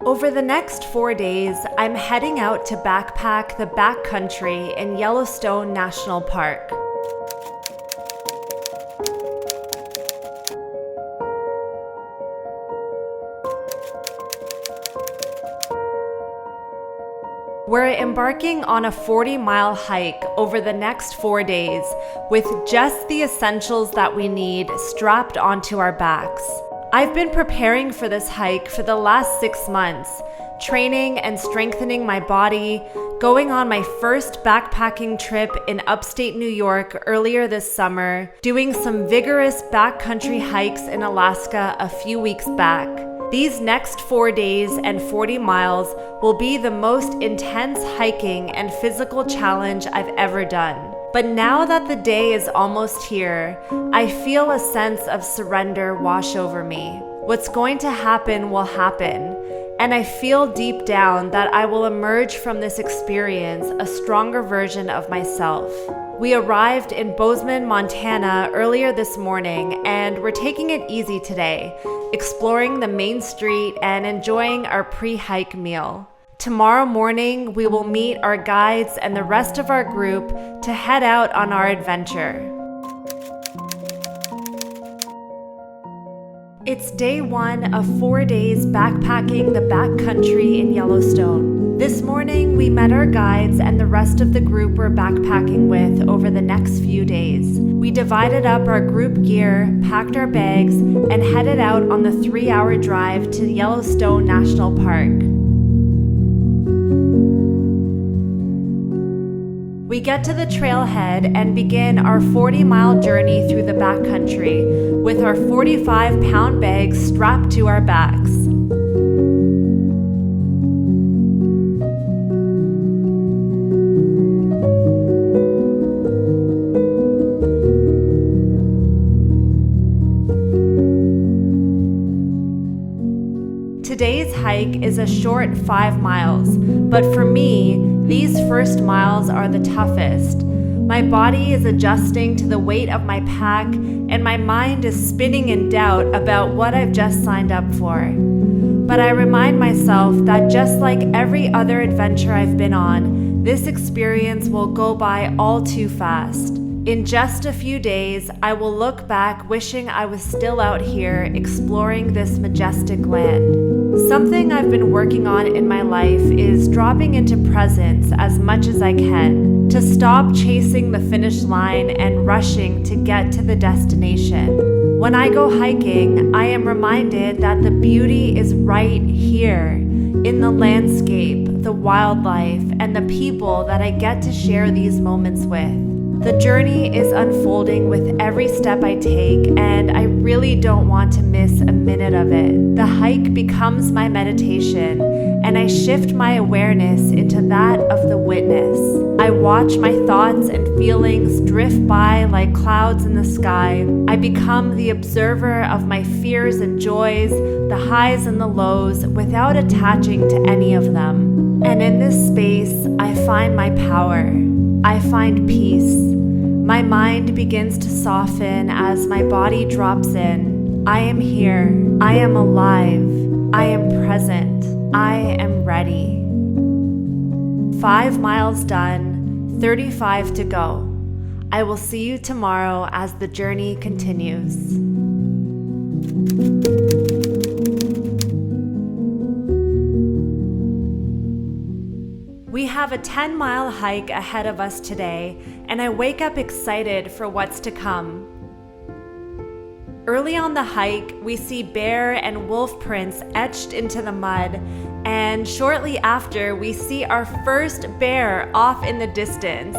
Over the next 4 days, I'm heading out to backpack the backcountry in Yellowstone National Park. We're embarking on a 40-mile hike over the next 4 days with just the essentials that we need strapped onto our backs. I've been preparing for this hike for the last 6 months, training and strengthening my body, going on my first backpacking trip in upstate New York earlier this summer, doing some vigorous backcountry hikes in Alaska a few weeks back. These next 4 days and 40 miles will be the most intense hiking and physical challenge I've ever done. But now that the day is almost here, I feel a sense of surrender wash over me. What's going to happen will happen, and I feel deep down that I will emerge from this experience a stronger version of myself. We arrived in Bozeman, Montana earlier this morning, and we're taking it easy today, exploring the main street and enjoying our pre-hike meal. Tomorrow morning, we will meet our guides and the rest of our group to head out on our adventure. It's day 1 of 4 days backpacking the backcountry in Yellowstone. This morning, we met our guides and the rest of the group we're backpacking with over the next few days. We divided up our group gear, packed our bags, and headed out on the 3-hour drive to Yellowstone National Park. We get to the trailhead and begin our 40-mile journey through the backcountry with our 45-pound bags strapped to our backs. Today's hike is a short 5 miles, but for me, these first miles are the toughest. My body is adjusting to the weight of my pack, and my mind is spinning in doubt about what I've just signed up for. But I remind myself that just like every other adventure I've been on, this experience will go by all too fast. In just a few days, I will look back wishing I was still out here exploring this majestic land. Something I've been working on in my life is dropping into presence as much as I can, to stop chasing the finish line and rushing to get to the destination. When I go hiking, I am reminded that the beauty is right here, in the landscape, the wildlife, and the people that I get to share these moments with. The journey is unfolding with every step I take, and I really don't want to miss a minute of it. The hike becomes my meditation, and I shift my awareness into that of the witness. I watch my thoughts and feelings drift by like clouds in the sky. I become the observer of my fears and joys, the highs and the lows, without attaching to any of them. And in this space, I find my power. I find peace. My mind begins to soften as my body drops in. I am here. I am alive. I am present. I am ready. 5 miles done, 35 to go. I will see you tomorrow as the journey continues. We have a 10-mile hike ahead of us today, and I wake up excited for what's to come. Early on the hike, we see bear and wolf prints etched into the mud, and shortly after, we see our first bear off in the distance.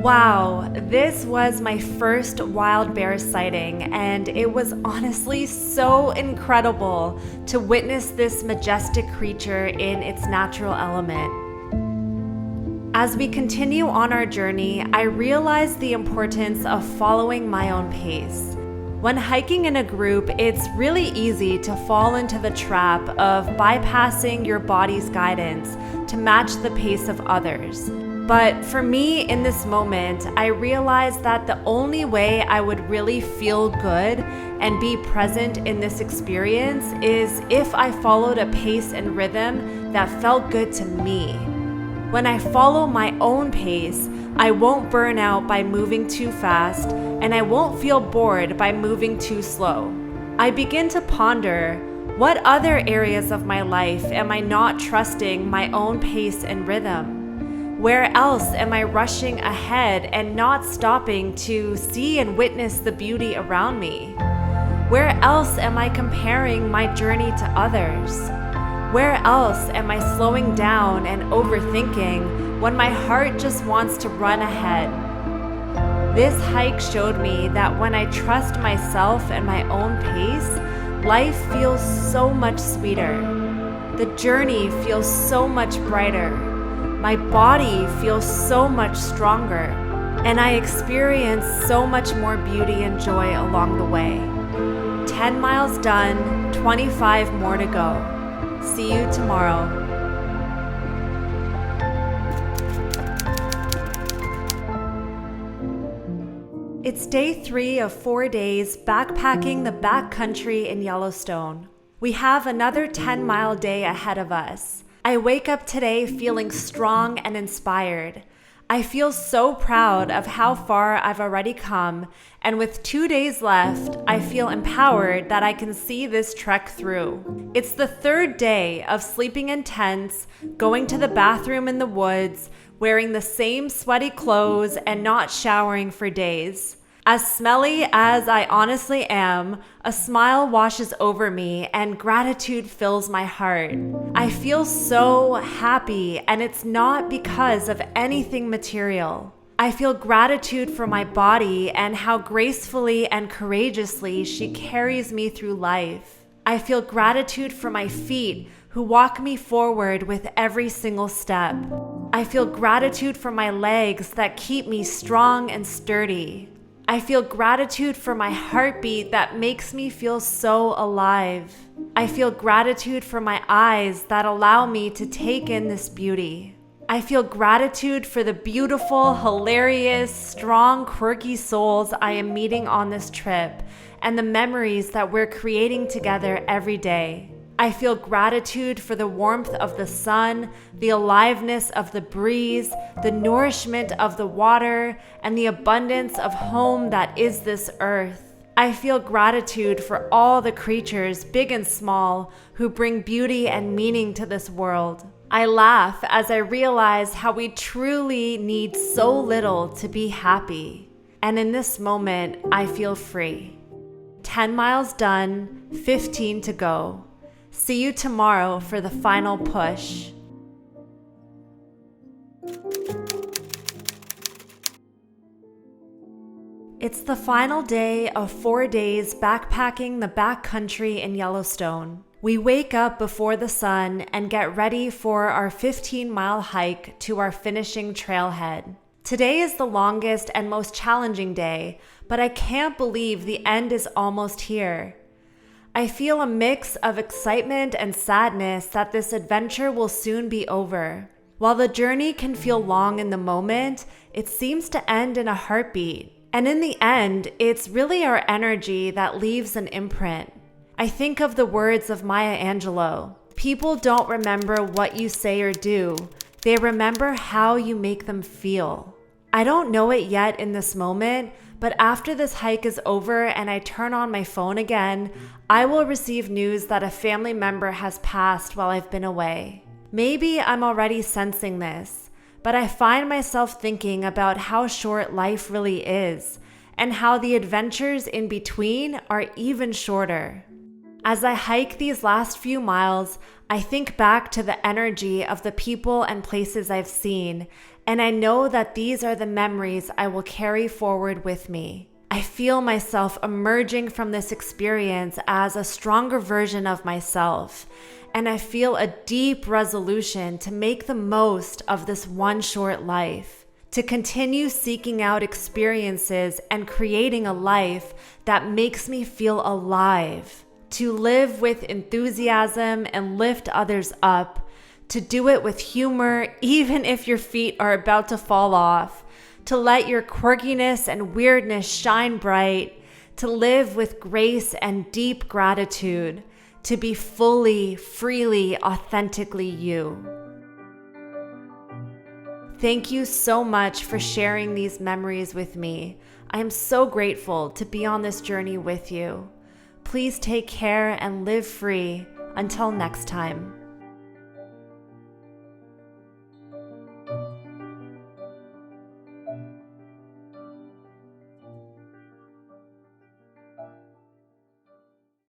Wow, this was my first wild bear sighting, and it was honestly so incredible to witness this majestic creature in its natural element. As we continue on our journey, I realize the importance of following my own pace. When hiking in a group, it's really easy to fall into the trap of bypassing your body's guidance to match the pace of others. But for me, in this moment, I realized that the only way I would really feel good and be present in this experience is if I followed a pace and rhythm that felt good to me. When I follow my own pace, I won't burn out by moving too fast, and I won't feel bored by moving too slow. I begin to ponder, what other areas of my life am I not trusting my own pace and rhythm? Where else am I rushing ahead and not stopping to see and witness the beauty around me? Where else am I comparing my journey to others? Where else am I slowing down and overthinking when my heart just wants to run ahead? This hike showed me that when I trust myself and my own pace, life feels so much sweeter. The journey feels so much brighter. My body feels so much stronger, and I experience so much more beauty and joy along the way. 10 miles done, 25 more to go. See you tomorrow. It's day 3 of 4 days backpacking the backcountry in Yellowstone. We have another 10-mile day ahead of us. I wake up today feeling strong and inspired. I feel so proud of how far I've already come, and with 2 days left, I feel empowered that I can see this trek through. It's the 3rd day of sleeping in tents, going to the bathroom in the woods, wearing the same sweaty clothes, and not showering for days. As smelly as I honestly am, a smile washes over me and gratitude fills my heart. I feel so happy, and it's not because of anything material. I feel gratitude for my body and how gracefully and courageously she carries me through life. I feel gratitude for my feet who walk me forward with every single step. I feel gratitude for my legs that keep me strong and sturdy. I feel gratitude for my heartbeat that makes me feel so alive. I feel gratitude for my eyes that allow me to take in this beauty. I feel gratitude for the beautiful, hilarious, strong, quirky souls I am meeting on this trip and the memories that we're creating together every day. I feel gratitude for the warmth of the sun, the aliveness of the breeze, the nourishment of the water, and the abundance of home that is this earth. I feel gratitude for all the creatures, big and small, who bring beauty and meaning to this world. I laugh as I realize how we truly need so little to be happy. And in this moment, I feel free. 10 miles done, 15 to go. See you tomorrow for the final push. It's the final day of 4 days backpacking the backcountry in Yellowstone. We wake up before the sun and get ready for our 15-mile hike to our finishing trailhead. Today is the longest and most challenging day, but I can't believe the end is almost here. I feel a mix of excitement and sadness that this adventure will soon be over. While the journey can feel long in the moment, it seems to end in a heartbeat. And in the end, it's really our energy that leaves an imprint. I think of the words of Maya Angelou. People don't remember what you say or do. They remember how you make them feel. I don't know it yet in this moment, but after this hike is over and I turn on my phone again, I will receive news that a family member has passed while I've been away. Maybe I'm already sensing this, but I find myself thinking about how short life really is and how the adventures in between are even shorter. As I hike these last few miles, I think back to the energy of the people and places I've seen, and I know that these are the memories I will carry forward with me. I feel myself emerging from this experience as a stronger version of myself, and I feel a deep resolution to make the most of this one short life, to continue seeking out experiences and creating a life that makes me feel alive, to live with enthusiasm and lift others up, to do it with humor, even if your feet are about to fall off, to let your quirkiness and weirdness shine bright, to live with grace and deep gratitude, to be fully, freely, authentically you. Thank you so much for sharing these memories with me. I am so grateful to be on this journey with you. Please take care and live free. Until next time.